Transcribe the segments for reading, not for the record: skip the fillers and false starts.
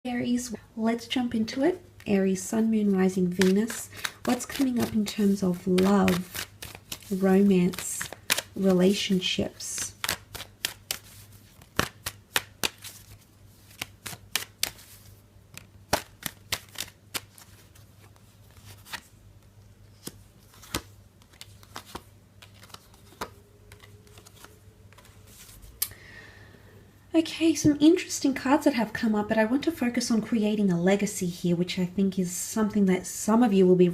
Aries, let's jump into it. Aries, Sun, Moon, Rising, Venus. What's coming up in terms of love, romance, relationships? Okay, some interesting cards that have come up, but I want to focus on creating a legacy here, which I think is something that some of you will be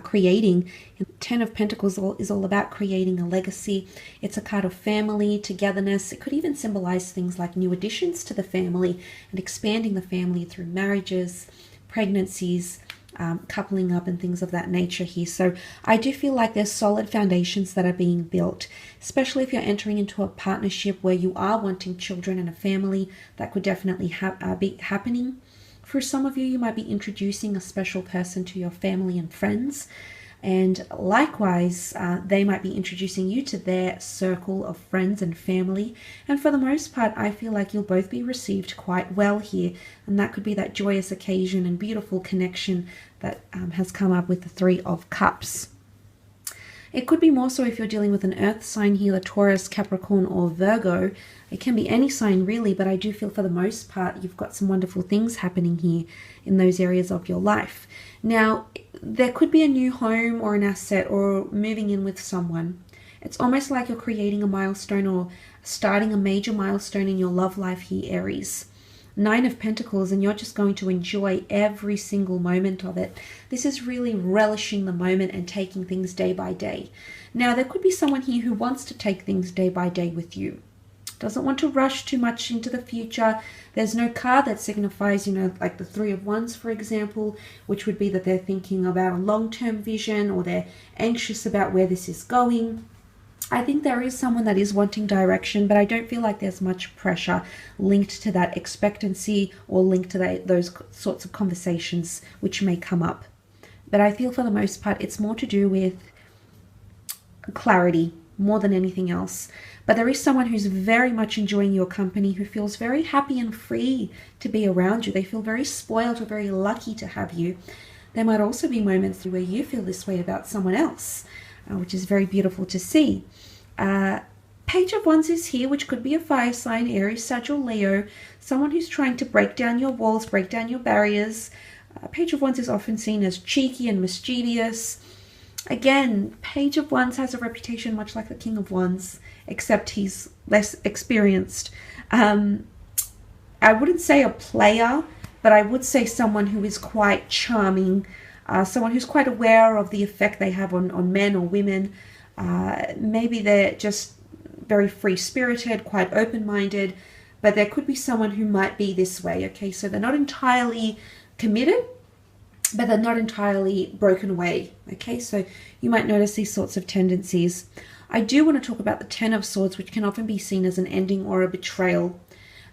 creating. Ten of Pentacles is all about creating a legacy. It's a card of family, togetherness. It could even symbolize things like new additions to the family and expanding the family through marriages, pregnancies, coupling up and things of that nature here. So I do feel like there's solid foundations that are being built, especially if you're entering into a partnership where you are wanting children and a family. That could definitely be happening. For some of you, you might be introducing a special person to your family and friends. And likewise, they might be introducing you to their circle of friends and family. And for the most part, I feel like you'll both be received quite well here. And that could be that joyous occasion and beautiful connection that has come up with the Three of Cups. It could be more so if you're dealing with an earth sign here, Taurus, Capricorn, or Virgo. It can be any sign really, but I do feel for the most part you've got some wonderful things happening here in those areas of your life. Now, there could be a new home or an asset or moving in with someone. It's almost like you're creating a milestone or starting a major milestone in your love life here, Aries. Nine of Pentacles, and you're just going to enjoy every single moment of it. This is really relishing the moment and taking things day by day. Now, there could be someone here who wants to take things day by day with you. Doesn't want to rush too much into the future. There's no card that signifies, like the Three of Wands, for example, which would be that they're thinking about a long-term vision or they're anxious about where this is going. I think there is someone that is wanting direction, but I don't feel like there's much pressure linked to that expectancy or linked to those sorts of conversations which may come up. But I feel for the most part it's more to do with clarity more than anything else. But there is someone who's very much enjoying your company, who feels very happy and free to be around you. They feel very spoiled or very lucky to have you. There might also be moments where you feel this way about someone else, which is very beautiful to see. Page of Wands is here, which could be a fire sign, Aries, Sagittarius, Leo, someone who's trying to break down your walls, break down your barriers. Page of Wands is often seen as cheeky and mischievous. Again, Page of Wands has a reputation much like the King of Wands, except he's less experienced. I wouldn't say a player, but I would say someone who is quite charming, someone who's quite aware of the effect they have on men or women. Maybe they're just very free-spirited, quite open-minded, but there could be someone who might be this way, okay? So they're not entirely committed, but they're not entirely broken away, okay? So you might notice these sorts of tendencies. I do want to talk about the Ten of Swords, which can often be seen as an ending or a betrayal.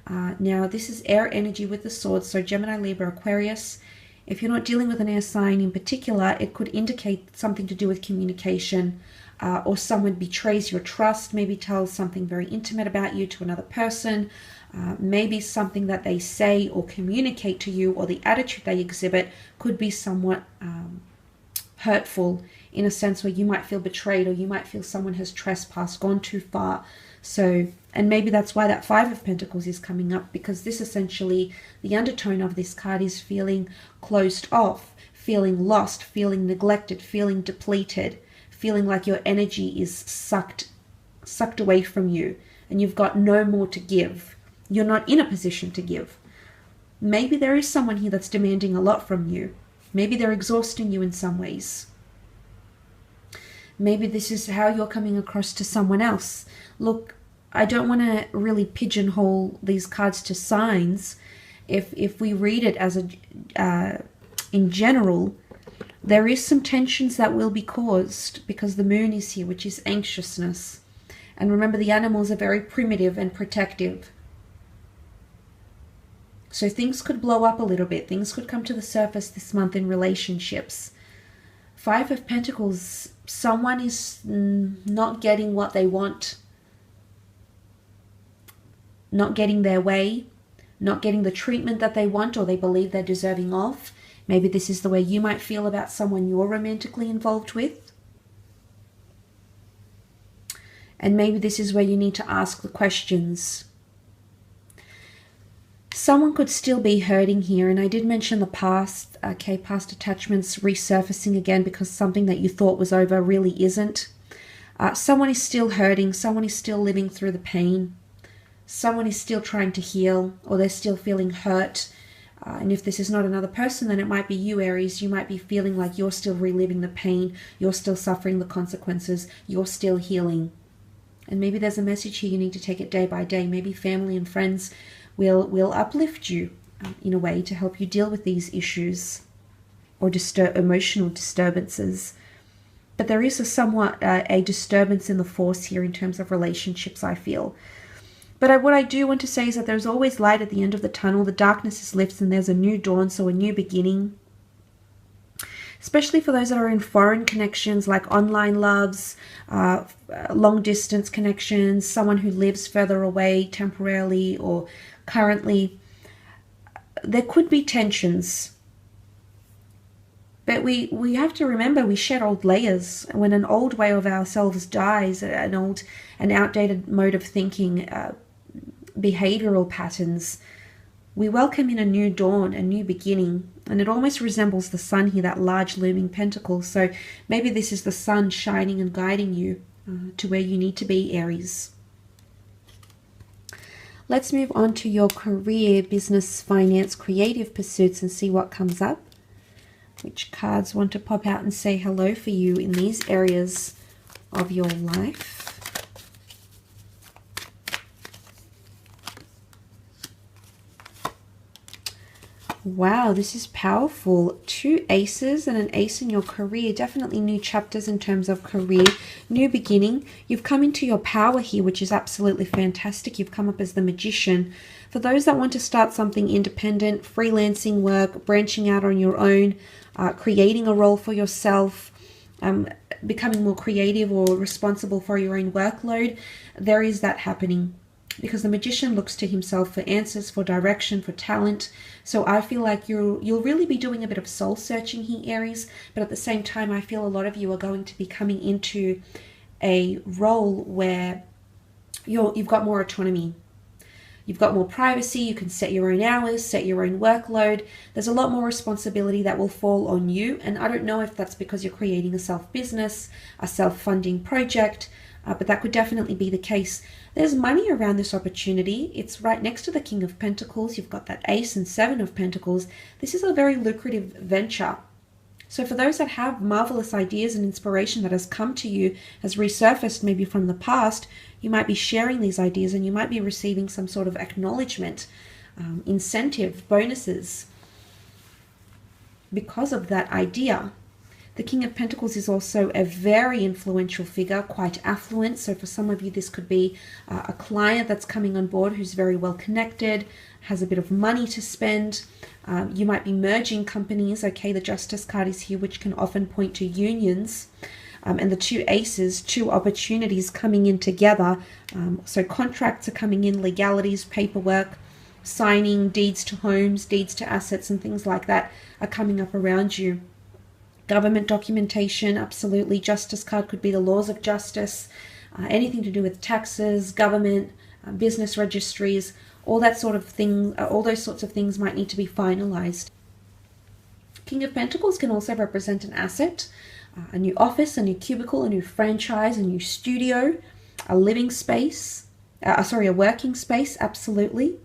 Now, this is air energy with the swords, so Gemini, Libra, Aquarius. If you're not dealing with an air sign in particular, it could indicate something to do with communication, or someone betrays your trust, maybe tells something very intimate about you to another person, maybe something that they say or communicate to you or the attitude they exhibit could be somewhat hurtful in a sense where you might feel betrayed or you might feel someone has trespassed, gone too far. So, and maybe that's why that Five of Pentacles is coming up, because this essentially, the undertone of this card is feeling closed off, feeling lost, feeling neglected, feeling depleted, feeling like your energy is sucked away from you and you've got no more to give. You're not in a position to give. Maybe there is someone here that's demanding a lot from you. Maybe they're exhausting you in some ways. Maybe this is how you're coming across to someone else. Look, I don't want to really pigeonhole these cards to signs. If we read it as in general, there is some tensions that will be caused because the moon is here, which is anxiousness. And remember, the animals are very primitive and protective. So things could blow up a little bit. Things could come to the surface this month in relationships. Five of Pentacles, someone is not getting what they want, not getting their way, not getting the treatment that they want or they believe they're deserving of. Maybe this is the way you might feel about someone you're romantically involved with. And maybe this is where you need to ask the questions. Someone could still be hurting here, and I did mention the past, okay, past attachments resurfacing again because something that you thought was over really isn't. Someone is still hurting, someone is still living through the pain, someone is still trying to heal, or they're still feeling hurt. And if this is not another person, then it might be you, Aries. You might be feeling like you're still reliving the pain, you're still suffering the consequences, you're still healing. And maybe there's a message here, you need to take it day by day. Maybe family and friends will uplift you in a way to help you deal with these issues or emotional disturbances. But there is somewhat a disturbance in the force here in terms of relationships, I feel. But what I do want to say is that there's always light at the end of the tunnel. The darkness is lifted and there's a new dawn, so a new beginning. Especially for those that are in foreign connections like online loves, long distance connections, someone who lives further away temporarily or currently. There could be tensions. But we have to remember we shed old layers. When an old way of ourselves dies, an outdated mode of thinking, behavioral patterns, we welcome in a new dawn, a new beginning. And it almost resembles the sun here, that large looming pentacle. So maybe this is the sun shining and guiding you to where you need to be, Aries. Let's move on to your career, business, finance, creative pursuits and see what comes up. Which cards want to pop out and say hello for you in these areas of your life? Wow, this is powerful. 2 aces and an ace in your career. Definitely new chapters in terms of career. New beginning. You've come into your power here, which is absolutely fantastic. You've come up as the magician. For those that want to start something independent, freelancing work, branching out on your own, creating a role for yourself, becoming more creative or responsible for your own workload, there is that happening. Because the magician looks to himself for answers, for direction, for talent. So I feel like you'll really be doing a bit of soul searching here, Aries. But at the same time, I feel a lot of you are going to be coming into a role where you've got more autonomy. You've got more privacy. You can set your own hours, set your own workload. There's a lot more responsibility that will fall on you. And I don't know if that's because you're creating a self-business, a self-funding project, but that could definitely be the case. There's money around this opportunity. It's right next to the King of Pentacles. You've got that Ace and 7 of Pentacles. This is a very lucrative venture. So for those that have marvelous ideas and inspiration that has come to you, has resurfaced maybe from the past, you might be sharing these ideas and you might be receiving some sort of acknowledgement, incentive, bonuses because of that idea. The King of Pentacles is also a very influential figure, quite affluent. So for some of you, this could be a client that's coming on board who's very well connected, has a bit of money to spend. You might be merging companies. Okay, the Justice card is here, which can often point to unions. And the 2 aces, 2 opportunities coming in together. So contracts are coming in, legalities, paperwork, signing, deeds to homes, deeds to assets, and things like that are coming up around you. Government documentation, absolutely. Justice card could be the laws of justice, anything to do with taxes, government, business registries, all that sort of thing. All those sorts of things might need to be finalized. King of Pentacles can also represent an asset, a new office, a new cubicle, a new franchise, a new studio, a living space, a working space, absolutely.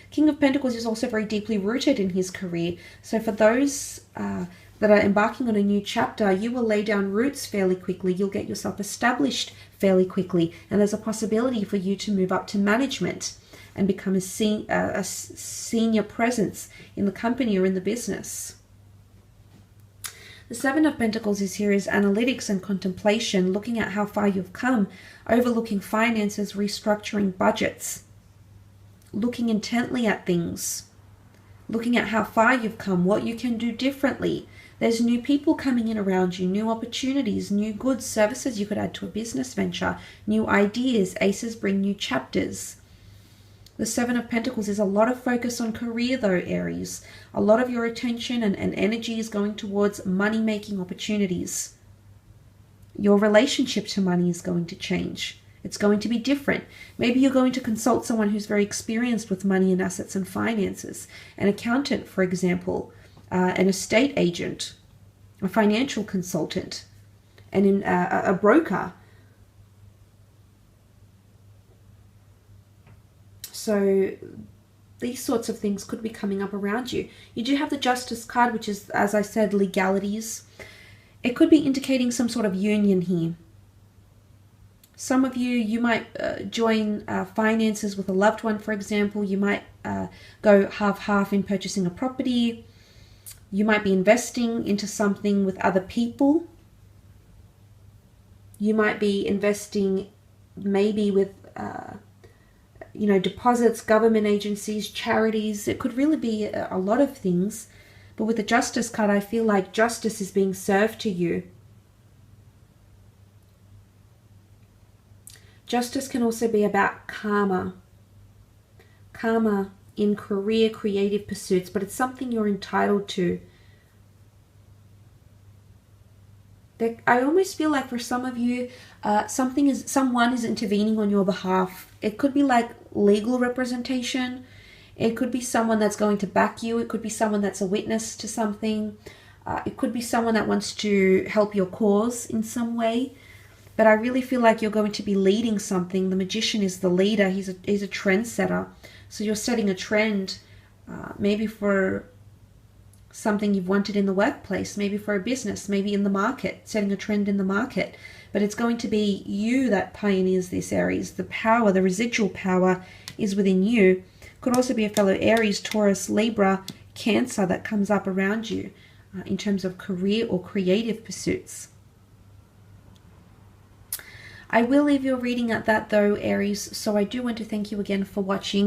King of Pentacles is also very deeply rooted in his career. So for those that are embarking on a new chapter, you will lay down roots fairly quickly. You'll get yourself established fairly quickly. And there's a possibility for you to move up to management and become a senior presence in the company or in the business. The 7 of Pentacles is here is analytics and contemplation, looking at how far you've come, overlooking finances, restructuring budgets, looking intently at things, looking at how far you've come, what you can do differently. There's new people coming in around you, new opportunities, new goods, services you could add to a business venture, new ideas. Aces bring new chapters. The Seven of Pentacles is a lot of focus on career though, Aries. A lot of your attention and energy is going towards money-making opportunities. Your relationship to money is going to change. It's going to be different. Maybe you're going to consult someone who's very experienced with money and assets and finances. An accountant, for example, an estate agent, a financial consultant, and a broker. So these sorts of things could be coming up around you. You do have the Justice card, which is, as I said, legalities. It could be indicating some sort of union here. Some of you might join finances with a loved one, for example. You might go half-half in purchasing a property. You might be investing into something with other people. You might be investing maybe with deposits, government agencies, charities. It could really be a lot of things. But with the Justice card, I feel like justice is being served to you. Justice can also be about karma. Karma in career, creative pursuits, but it's something you're entitled to. I almost feel like for some of you, someone is intervening on your behalf. It could be like legal representation. It could be someone that's going to back you. It could be someone that's a witness to something. It could be someone that wants to help your cause in some way. But I really feel like you're going to be leading something. The Magician is the leader. He's a trendsetter. So you're setting a trend, maybe for something you've wanted in the workplace, maybe for a business, maybe in the market, setting a trend in the market. But it's going to be you that pioneers this, Aries. The power, the residual power is within you. Could also be a fellow Aries, Taurus, Libra, Cancer that comes up around you in terms of career or creative pursuits. I will leave your reading at that though, Aries, so I do want to thank you again for watching.